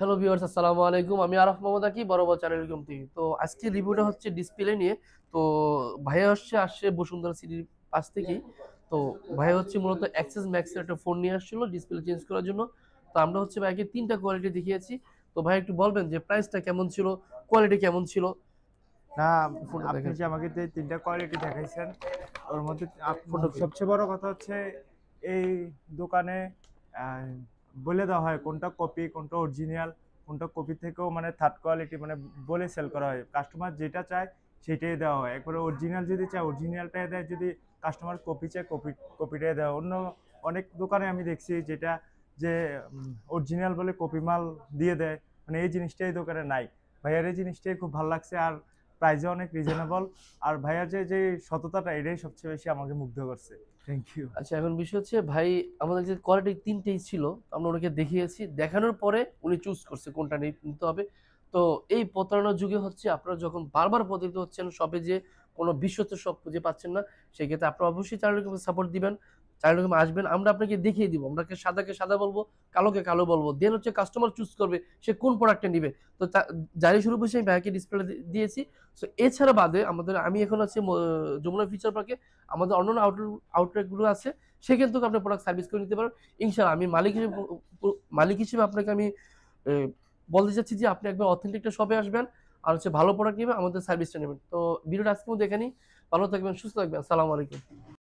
Hello viewers, আসসালামু আলাইকুম। আমি আরাফ মোহাম্মদ আকি, বরাবর চ্যানেল ওয়েলকাম টু ইউ। তো আজকে রিভিউটা হচ্ছে ডিসপ্লে নিয়ে। তো ভাইয়া আসছে বসুন্ধরা সিটির পাশ থেকেই। তো ভাইয়া হচ্ছে মূলত অ্যাক্সেস ম্যাক্সের একটা ফোন নিয়ে আসছিল ডিসপ্লে চেঞ্জ করার জন্য। তো আমরা হচ্ছে ভাইকে তিনটা কোয়ালিটি দেখিয়েছি। তো ভাই একটু বলবেন যে প্রাইসটা কেমন ছিল, কোয়ালিটি কেমন ছিল, না, ফোনটা আপনি দেখেন। যে আমাকে যে তিনটা কোয়ালিটি দেখাইছেন ওর মধ্যে ফোনটা কই? সবচেয়ে বড় কথা হচ্ছে এই দোকানে আহ, বলে দেওয়া হয় কোনটা কপি কোনটা অরিজিনাল, কোনটা কপি থেকেও মানে থার্ড কোয়ালিটি মানে বলে সেল করা হয়। কাস্টমার যেটা চায় সেটাই দেওয়া হয়। একবারে অরিজিনাল যদি চায় অরিজিনালটাই দেয়, যদি কাস্টমার কপি চায় কপিটাই দেয়। অন্য অনেক দোকানে আমি দেখছি যেটা যে অরিজিনাল বলে কপি মাল দিয়ে দেয়, মানে এই জিনিসটাই দোকানে নাই। ভাইয়ার এই জিনিসটাই খুব ভালো লাগছে, আর প্রাইসও অনেক রিজনেবল। আর ভাইয়ার যে যে সততাটা এটাই সবচেয়ে বেশি আমাকে মুগ্ধ করছে। Thank you. আচ্ছা, এখন বিষয় হচ্ছে ভাই, আমাদের যে কোয়ালিটি তিনটেই ছিল, আমরা ওনাকে দেখিয়েছি, দেখানোর পরে উনি চুজ করছে কোনটা নিতে হবে। তো এই প্রতারণার যুগে হচ্ছে আপনারা যখন বারবার প্রতারিত হচ্ছেন, শপে যে কোনো বিশ্বস্ত শপ খুঁজে পাচ্ছেন না, সেক্ষেত্রে আপনারা অবশ্যই চ্যানেলকে সাপোর্ট দিবেন, চ্যানেলকে আসবেন, আমরা আপনাকে দেখিয়ে দিব, আমরা সাদাকে সাদা বলবো, কালোকে কালো বলবো, দেন হচ্ছে কাস্টমার চুজ করবে সে কোন প্রোডাক্টটা নিবে। তো যারই শুরু বসে আমি ব্যাকে ডিসপ্লে দিয়েছি। তো এছাড়া বাদে আমি এখন আছে যমুনা ফিচার পার্কে, আমাদের অন্যান্য আউটলেট গুলো আছে, সেখান থেকে আপনি প্রোডাক্ট সার্ভিস করে নিতে পারেন। ইনশাআল্লাহ আমি মালিক হিসেবে আপনাকে আমি এ, বলতে চাচ্ছি যে আপনি একবার অথেন্টিক একটা শপে আসবেন, আর হচ্ছে ভালো প্রোডাক্ট নেবেন, আমাদের সার্ভিসটা নেবেন। তো ভিডিওটা আজকে মধ্যে এখানেই। ভালো থাকবেন, সুস্থ থাকবেন, আসসালামু আলাইকুম।